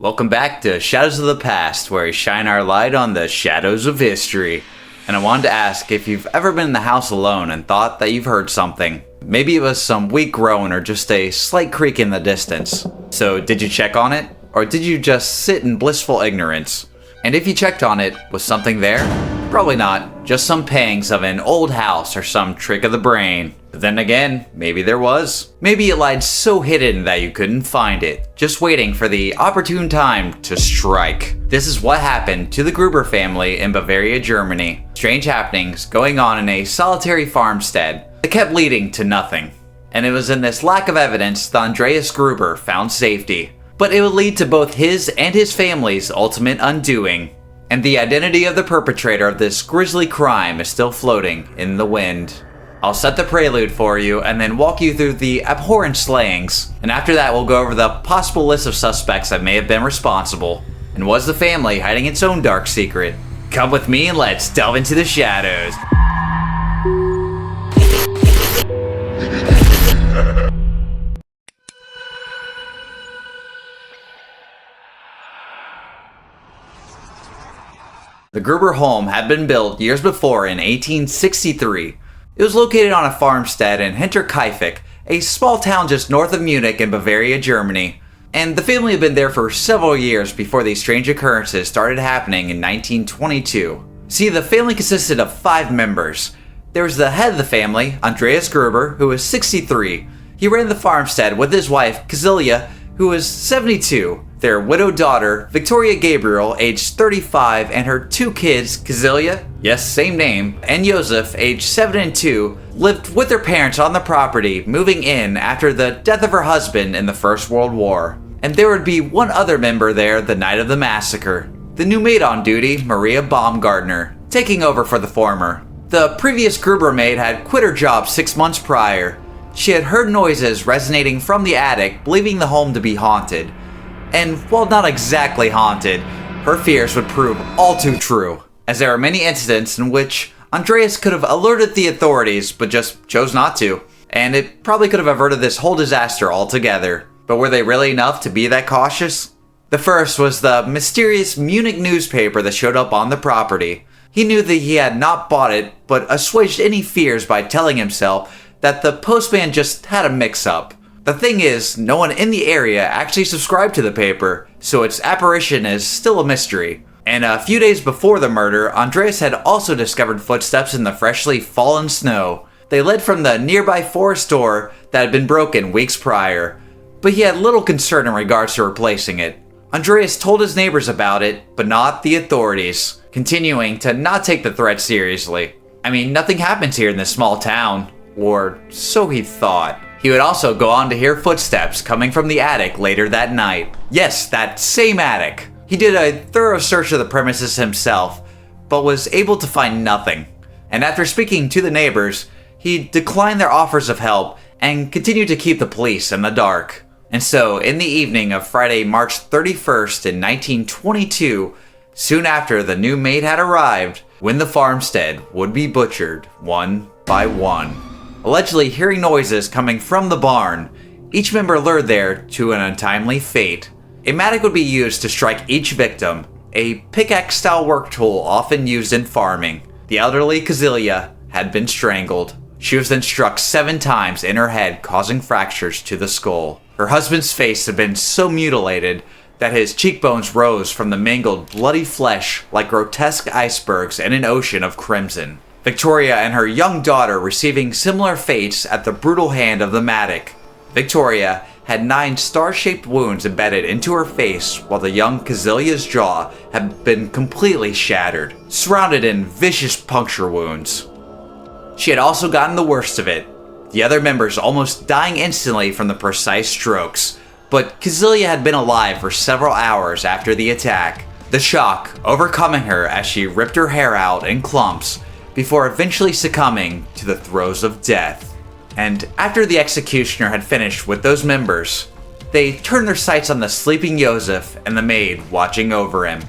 Welcome back to Shadows of the Past, where we shine our light on the shadows of history. And I wanted to ask if you've ever been in the house alone and thought that you've heard something. Maybe it was some weak groan or just a slight creak in the distance. So did you check on it? Or did you just sit in blissful ignorance? And if you checked on it, was something there? Probably not, just some pangs of an old house or some trick of the brain. But then again, maybe there was. Maybe it lied so hidden that you couldn't find it, just waiting for the opportune time to strike. This is what happened to the Gruber family in Bavaria, Germany. Strange happenings going on in a solitary farmstead that kept leading to nothing. And it was in this lack of evidence that Andreas Gruber found safety. But it would lead to both his and his family's ultimate undoing. And the identity of the perpetrator of this grisly crime is still floating in the wind. I'll set the prelude for you and then walk you through the abhorrent slayings. And after that, we'll go over the possible list of suspects that may have been responsible. And was the family hiding its own dark secret? Come with me and let's delve into the shadows. The Gruber home had been built years before in 1863. It was located on a farmstead in Hinterkaifeck, a small town just north of Munich in Bavaria, Germany. And the family had been there for several years before these strange occurrences started happening in 1922. See, the family consisted of 5 members. There was the head of the family, Andreas Gruber, who was 63. He ran the farmstead with his wife, Kazilia, who was 72. Their widowed daughter, Victoria Gabriel, aged 35, and her 2 kids, Kazilia, yes, same name, and Joseph, aged 7 and 2, lived with their parents on the property, moving in after the death of her husband in the First World War. And there would be one other member there the night of the massacre, the new maid on duty, Maria Baumgartner, taking over for the former. The previous Gruber maid had quit her job 6 months prior. She had heard noises resonating from the attic, believing the home to be haunted. And while not exactly haunted, her fears would prove all too true, as there are many incidents in which Andreas could have alerted the authorities but just chose not to, and it probably could have averted this whole disaster altogether. But were they really enough to be that cautious? The first was the mysterious Munich newspaper that showed up on the property. He knew that he had not bought it, but assuaged any fears by telling himself that the postman just had a mix-up. The thing is, no one in the area actually subscribed to the paper, so its apparition is still a mystery. And a few days before the murder, Andreas had also discovered footsteps in the freshly fallen snow. They led from the nearby forest door that had been broken weeks prior, but he had little concern in regards to replacing it. Andreas told his neighbors about it, but not the authorities, continuing to not take the threat seriously. I mean, nothing happens here in this small town, or so he thought. He would also go on to hear footsteps coming from the attic later that night. Yes, that same attic. He did a thorough search of the premises himself, but was able to find nothing. And after speaking to the neighbors, he declined their offers of help and continued to keep the police in the dark. And so, in the evening of Friday, March 31st in 1922, soon after the new maid had arrived, when the farmstead would be butchered one by one. Allegedly hearing noises coming from the barn, each member lured there to an untimely fate. A mattock would be used to strike each victim, a pickaxe-style work tool often used in farming. The elderly Kazilia had been strangled. She was then struck 7 times in her head, causing fractures to the skull. Her husband's face had been so mutilated that his cheekbones rose from the mangled, bloody flesh like grotesque icebergs in an ocean of crimson. Victoria and her young daughter receiving similar fates at the brutal hand of the mattock. Victoria had 9 star-shaped wounds embedded into her face, while the young Kazilia's jaw had been completely shattered, surrounded in vicious puncture wounds. She had also gotten the worst of it, the other members almost dying instantly from the precise strokes, but Kazilia had been alive for several hours after the attack, the shock overcoming her as she ripped her hair out in clumps, before eventually succumbing to the throes of death. And after the executioner had finished with those members, they turned their sights on the sleeping Joseph and the maid watching over him.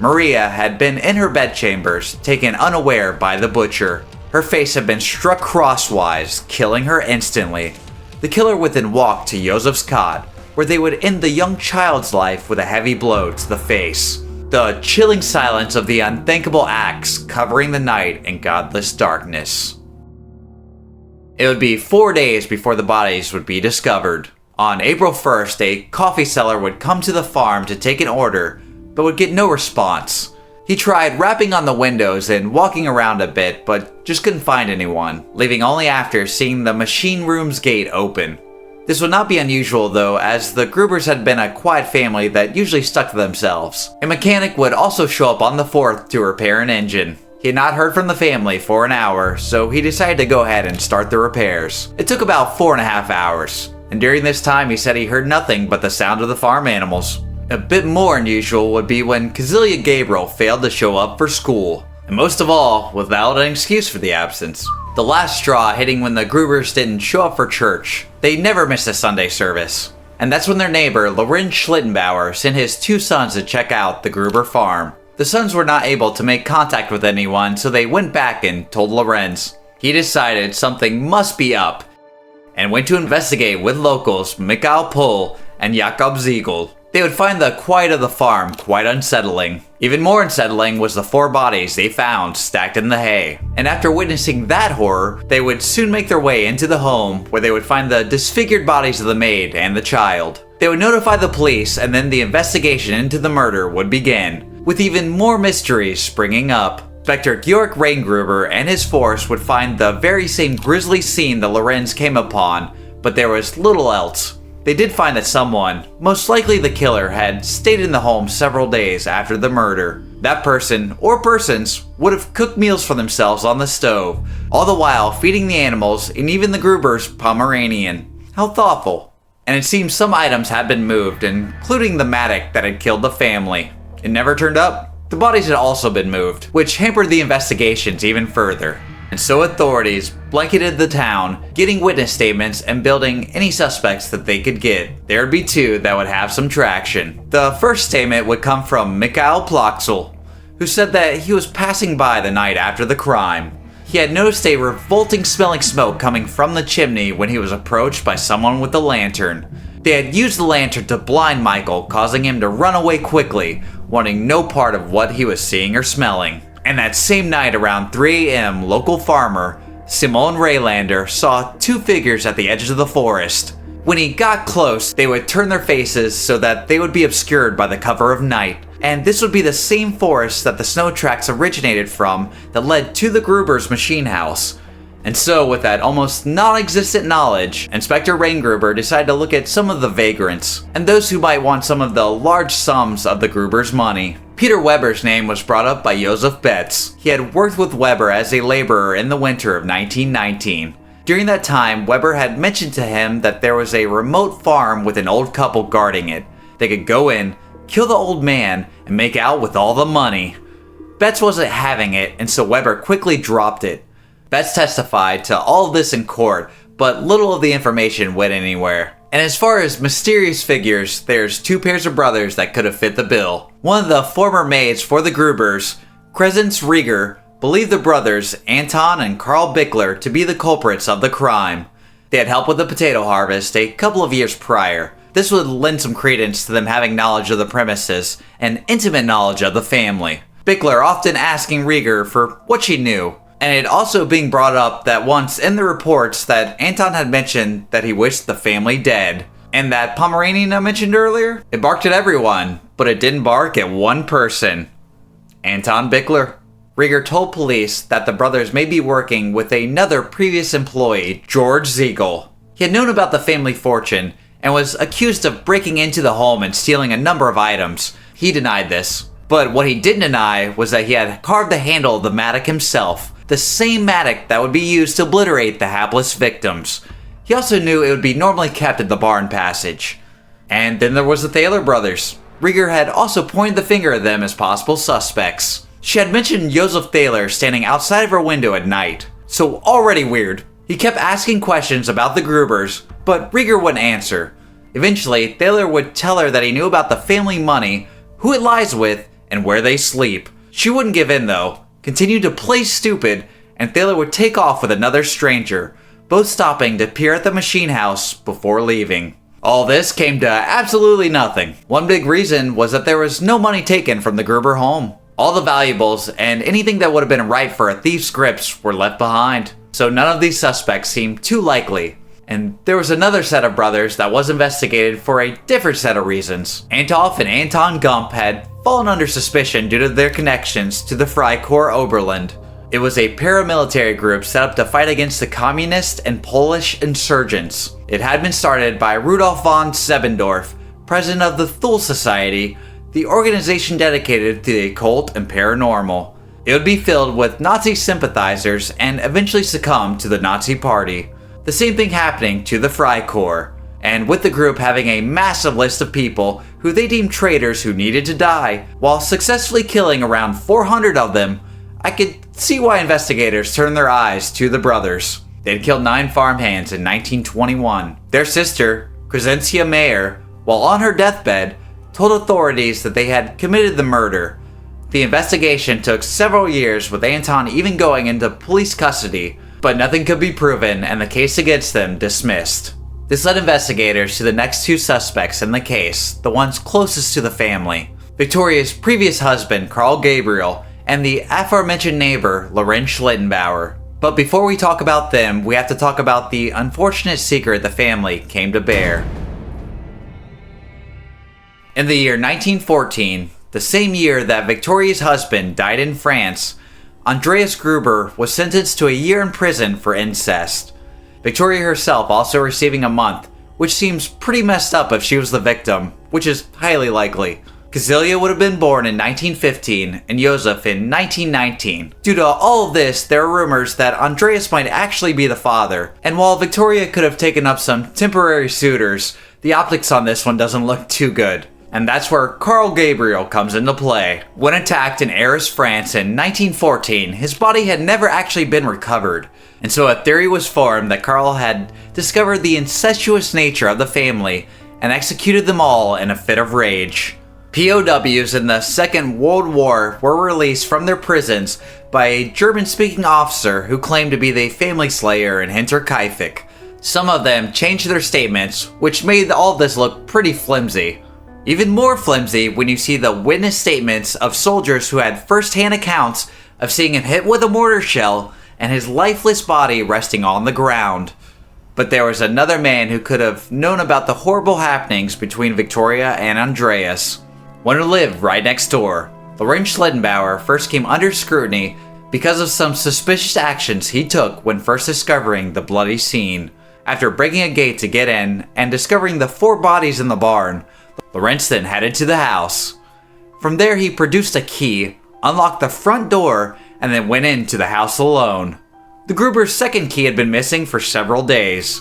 Maria had been in her bedchambers, taken unaware by the butcher. Her face had been struck crosswise, killing her instantly. The killer would then walk to Joseph's cot, where they would end the young child's life with a heavy blow to the face. The chilling silence of the unthinkable acts covering the night in godless darkness. It would be 4 days before the bodies would be discovered. On April 1st, a coffee seller would come to the farm to take an order, but would get no response. He tried rapping on the windows and walking around a bit, but just couldn't find anyone, leaving only after seeing the machine room's gate open. This would not be unusual though, as the Grubers had been a quiet family that usually stuck to themselves. A mechanic would also show up on the 4th to repair an engine. He had not heard from the family for an hour, so he decided to go ahead and start the repairs. It took about 4.5 hours, and during this time he said he heard nothing but the sound of the farm animals. A bit more unusual would be when Kazilia Gabriel failed to show up for school, and most of all, without an excuse for the absence. The last straw hitting when the Grubers didn't show up for church. They never missed a Sunday service. And that's when their neighbor, Lorenz Schlittenbauer, sent his 2 sons to check out the Gruber farm. The sons were not able to make contact with anyone, so they went back and told Lorenz. He decided something must be up, and went to investigate with locals Mikhail Pohl and Jakob Ziegel. They would find the quiet of the farm quite unsettling. Even more unsettling was the 4 bodies they found stacked in the hay. And after witnessing that horror, they would soon make their way into the home where they would find the disfigured bodies of the maid and the child. They would notify the police, and then the investigation into the murder would begin, with even more mysteries springing up. Inspector Georg Reingruber and his force would find the very same grisly scene that Lorenz came upon, but there was little else. They did find that someone, most likely the killer, had stayed in the home several days after the murder. That person, or persons, would have cooked meals for themselves on the stove, all the while feeding the animals and even the Gruber's Pomeranian. How thoughtful. And it seems some items had been moved, including the mattock that had killed the family. It never turned up. The bodies had also been moved, which hampered the investigations even further. And so authorities blanketed the town, getting witness statements and building any suspects that they could get. There would be 2 that would have some traction. The first statement would come from Mikhail Ploxel, who said that he was passing by the night after the crime. He had noticed a revolting smelling smoke coming from the chimney when he was approached by someone with a lantern. They had used the lantern to blind Michael, causing him to run away quickly, wanting no part of what he was seeing or smelling. And that same night around 3 a.m., local farmer Simon Raylander saw 2 figures at the edges of the forest. When he got close, they would turn their faces so that they would be obscured by the cover of night. And this would be the same forest that the snow tracks originated from that led to the Gruber's machine house. And so, with that almost non-existent knowledge, Inspector Reingruber decided to look at some of the vagrants, and those who might want some of the large sums of the Gruber's money. Peter Weber's name was brought up by Joseph Betz. He had worked with Weber as a laborer in the winter of 1919. During that time, Weber had mentioned to him that there was a remote farm with an old couple guarding it. They could go in, kill the old man, and make out with all the money. Betz wasn't having it, and so Weber quickly dropped it. Betz testified to all of this in court, but little of the information went anywhere. And as far as mysterious figures, there's 2 pairs of brothers that could have fit the bill. One of the former maids for the Grubers, Crescence Rieger, believed the brothers, Anton and Karl Bickler, to be the culprits of the crime. They had helped with the potato harvest a couple of years prior. This would lend some credence to them having knowledge of the premises and intimate knowledge of the family. Bickler often asking Rieger for what she knew. And it also being brought up that once in the reports that Anton had mentioned that he wished the family dead. And that Pomeranian I mentioned earlier, it barked at everyone, but it didn't bark at one person. Anton Bickler. Rieger told police that the brothers may be working with another previous employee, George Ziegel. He had known about the family fortune and was accused of breaking into the home and stealing a number of items. He denied this. But what he didn't deny was that he had carved the handle of the mattock himself. The same mattock that would be used to obliterate the hapless victims. He also knew it would be normally kept in the barn passage. And then there was the Thaler brothers. Rieger had also pointed the finger at them as possible suspects. She had mentioned Joseph Thaler standing outside of her window at night. So already weird. He kept asking questions about the Grubers, but Rieger wouldn't answer. Eventually, Thaler would tell her that he knew about the family money, who it lies with, and where they sleep. She wouldn't give in though. Continued to play stupid, and Thaler would take off with another stranger, both stopping to peer at the machine house before leaving. All this came to absolutely nothing. One big reason was that there was no money taken from the Gruber home. All the valuables and anything that would have been right for a thief's grips were left behind. So none of these suspects seemed too likely. And there was another set of brothers that was investigated for a different set of reasons. Antolf and Anton Gump had fallen under suspicion due to their connections to the Freikorps Oberland. It was a paramilitary group set up to fight against the communist and Polish insurgents. It had been started by Rudolf von Sebendorf, president of the Thule Society, the organization dedicated to the occult and paranormal. It would be filled with Nazi sympathizers and eventually succumb to the Nazi Party. The same thing happening to the Freikorps, and with the group having a massive list of people who they deemed traitors who needed to die, while successfully killing around 400 of them. I could see why investigators turned their eyes to the brothers. They'd killed 9 farmhands in 1921. Their sister, Crescentia Mayer, while on her deathbed, told authorities that they had committed the murder. The investigation took several years, with Anton even going into police custody, but nothing could be proven and the case against them dismissed. This led investigators to the next 2 suspects in the case, the ones closest to the family: Victoria's previous husband, Carl Gabriel, and the aforementioned neighbor, Lorenz Schlittenbauer. But before we talk about them, we have to talk about the unfortunate secret the family came to bear. In the year 1914, the same year that Victoria's husband died in France, Andreas Gruber was sentenced to a year in prison for incest. Victoria herself also receiving a month, which seems pretty messed up if she was the victim, which is highly likely. Cecilia would have been born in 1915 and Joseph in 1919. Due to all of this, there are rumors that Andreas might actually be the father, and while Victoria could have taken up some temporary suitors, the optics on this one doesn't look too good. And that's where Carl Gabriel comes into play. When attacked in Arras, France in 1914, his body had never actually been recovered, and so a theory was formed that Carl had discovered the incestuous nature of the family and executed them all in a fit of rage. POWs in the Second World War were released from their prisons by a German-speaking officer who claimed to be the family slayer in Hinterkaifeck. Some of them changed their statements, which made all of this look pretty flimsy. Even more flimsy when you see the witness statements of soldiers who had first-hand accounts of seeing him hit with a mortar shell and his lifeless body resting on the ground. But there was another man who could have known about the horrible happenings between Victoria and Andreas. One who lived right next door. Lorenz Schlittenbauer first came under scrutiny because of some suspicious actions he took when first discovering the bloody scene. After breaking a gate to get in and discovering the 4 bodies in the barn, Lorenz then headed to the house. From there he produced a key, unlocked the front door, and then went into the house alone. The Gruber's second key had been missing for several days.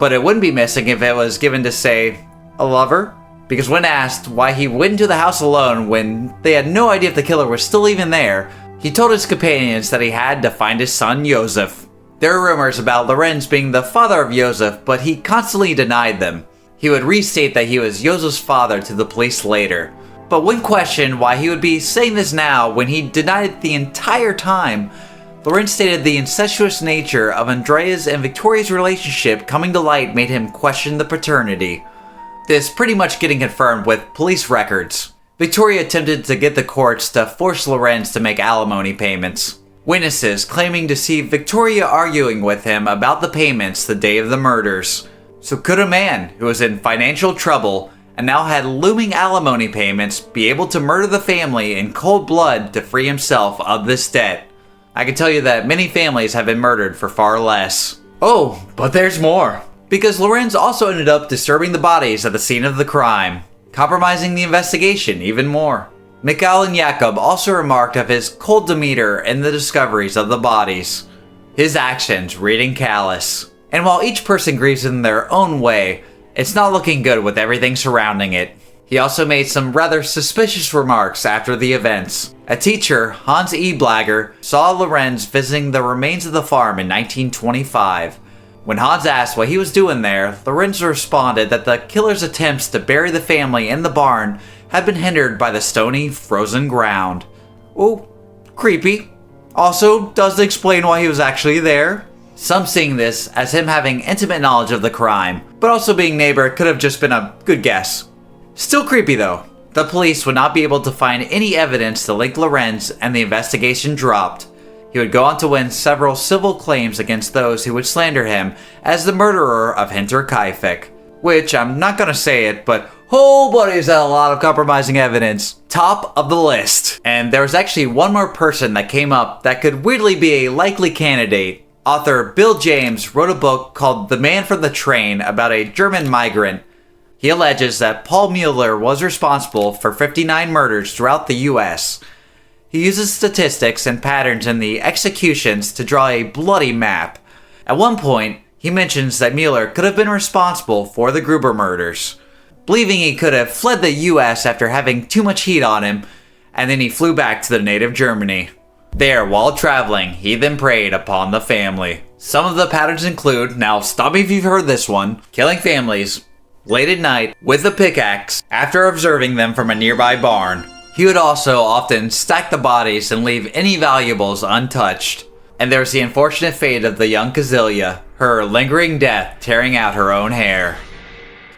But it wouldn't be missing if it was given to, say, a lover? Because when asked why he went into the house alone when they had no idea if the killer was still even there, he told his companions that he had to find his son Joseph. There are rumors about Lorenz being the father of Joseph, but he constantly denied them. He would restate that he was Joseph's father to the police later. But when questioned why he would be saying this now when he denied it the entire time, Lorenz stated the incestuous nature of Andrea's and Victoria's relationship coming to light made him question the paternity. This pretty much getting confirmed with police records. Victoria attempted to get the courts to force Lorenz to make alimony payments. Witnesses claiming to see Victoria arguing with him about the payments the day of the murders. So could a man who was in financial trouble and now had looming alimony payments be able to murder the family in cold blood to free himself of this debt? I can tell you that many families have been murdered for far less. Oh, but there's more. Because Lorenz also ended up disturbing the bodies at the scene of the crime, compromising the investigation even more. Mikhail and Jakob also remarked of his cold demeanor in the discoveries of the bodies. His actions reading callous. And while each person grieves in their own way, it's not looking good with everything surrounding it. He also made some rather suspicious remarks after the events. A teacher, Hans E. Blagger, saw Lorenz visiting the remains of the farm in 1925. When Hans asked what he was doing there, Lorenz responded that the killer's attempts to bury the family in the barn had been hindered by the stony, frozen ground. Oh, creepy. Also, does explain why he was actually there. Some seeing this as him having intimate knowledge of the crime, but also being neighbor could have just been a good guess. Still creepy though. The police would not be able to find any evidence to link Lorenz, and the investigation dropped. He would go on to win several civil claims against those who would slander him as the murderer of Hinter Kaifek. Which, I'm not gonna say it, but oh buddy, is that a lot of compromising evidence. Top of the list. And there was actually one more person that came up that could weirdly be a likely candidate. Author Bill James wrote a book called The Man from the Train about a German migrant. He alleges that Paul Mueller was responsible for 59 murders throughout the US. He uses statistics and patterns in the executions to draw a bloody map. At one point, he mentions that Mueller could have been responsible for the Gruber murders, believing he could have fled the US after having too much heat on him, and then he flew back to the native Germany. There, while traveling, he then preyed upon the family. Some of the patterns include, now stop me if you've heard this one, killing families late at night with a pickaxe after observing them from a nearby barn. He would also often stack the bodies and leave any valuables untouched. And there's the unfortunate fate of the young Kazilia, her lingering death tearing out her own hair.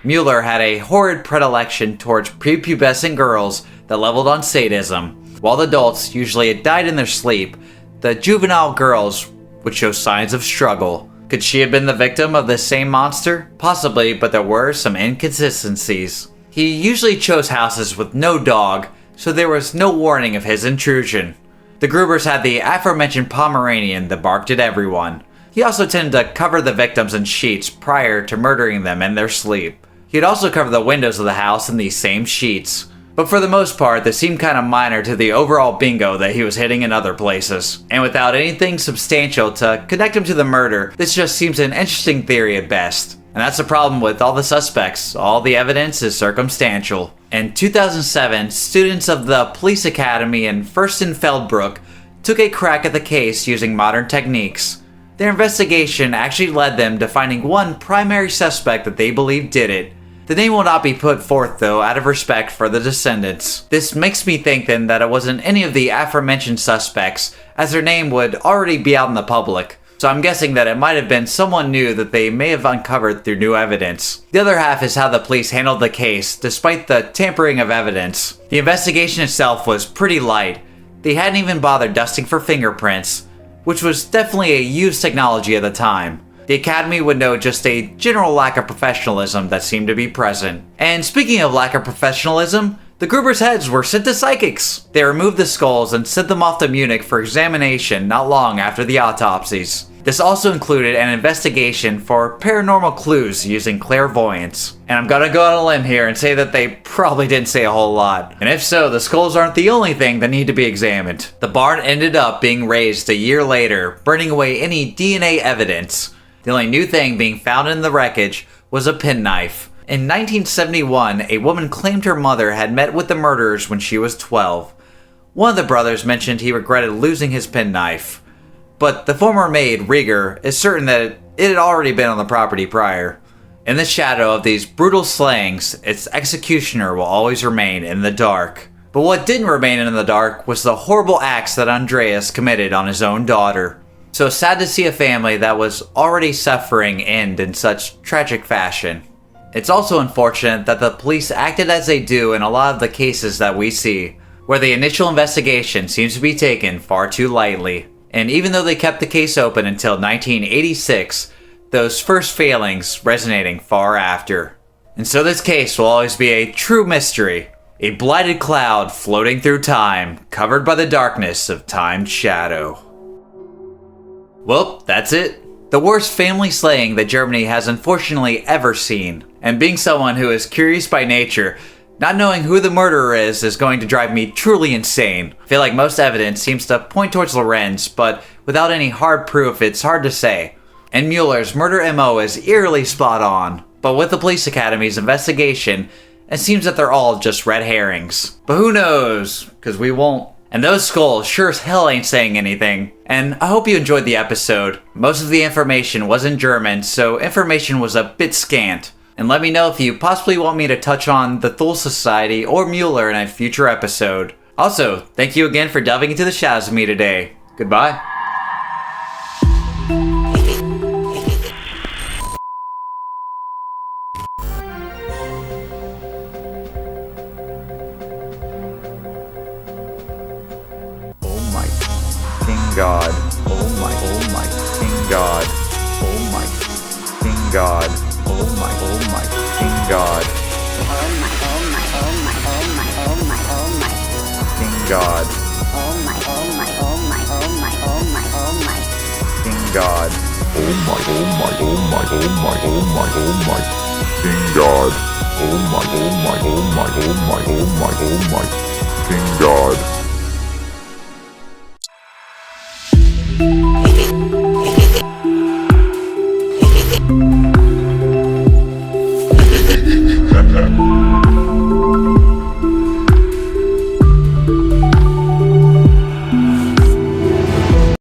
Mueller had a horrid predilection towards prepubescent girls that leveled on sadism. While the adults usually had died in their sleep, the juvenile girls would show signs of struggle. Could she have been the victim of this same monster? Possibly, but there were some inconsistencies. He usually chose houses with no dog, so there was no warning of his intrusion. The Grubers had the aforementioned Pomeranian that barked at everyone. He also tended to cover the victims in sheets prior to murdering them in their sleep. He'd also cover the windows of the house in these same sheets. But for the most part, this seemed kind of minor to the overall bingo that he was hitting in other places. And without anything substantial to connect him to the murder, this just seems an interesting theory at best. And that's the problem with all the suspects. All the evidence is circumstantial. In 2007, students of the police academy in Furstenfeldbruck took a crack at the case using modern techniques. Their investigation actually led them to finding one primary suspect that they believe did it. The name will not be put forth though, out of respect for the descendants. This makes me think then that it wasn't any of the aforementioned suspects, as their name would already be out in the public. So I'm guessing that it might have been someone new that they may have uncovered through new evidence. The other half is how the police handled the case, despite the tampering of evidence. The investigation itself was pretty light. They hadn't even bothered dusting for fingerprints, which was definitely a used technology at the time. The Academy would note just a general lack of professionalism that seemed to be present. And speaking of lack of professionalism, the Gruber's heads were sent to psychics. They removed the skulls and sent them off to Munich for examination not long after the autopsies. This also included an investigation for paranormal clues using clairvoyance. And I'm gonna go on a limb here and say that they probably didn't say a whole lot. And if so, the skulls aren't the only thing that need to be examined. The barn ended up being razed a year later, burning away any DNA evidence. The only new thing being found in the wreckage was a penknife. In 1971, a woman claimed her mother had met with the murderers when she was 12. One of the brothers mentioned he regretted losing his penknife, but the former maid, Rieger, is certain that it had already been on the property prior. In the shadow of these brutal slayings, its executioner will always remain in the dark. But what didn't remain in the dark was the horrible acts that Andreas committed on his own daughter. So sad to see a family that was already suffering end in such tragic fashion. It's also unfortunate that the police acted as they do in a lot of the cases that we see, where the initial investigation seems to be taken far too lightly. And even though they kept the case open until 1986, those first failings resonating far after. And so this case will always be a true mystery, a blighted cloud floating through time, covered by the darkness of time's shadow. Well, that's it. The worst family slaying that Germany has unfortunately ever seen. And being someone who is curious by nature, not knowing who the murderer is going to drive me truly insane. I feel like most evidence seems to point towards Lorenz, but without any hard proof, it's hard to say. And Mueller's murder MO is eerily spot on. But with the police academy's investigation, it seems that they're all just red herrings. But who knows? Because we won't. And those skulls sure as hell ain't saying anything. And I hope you enjoyed the episode. Most of the information was in German, so information was a bit scant. And let me know if you possibly want me to touch on the Thule Society or Mueller in a future episode. Also, thank you again for delving into the shadows with me today. Goodbye. God. Oh my, King God. Oh my, King God. Oh my, King God. King God. King God. King God. King God.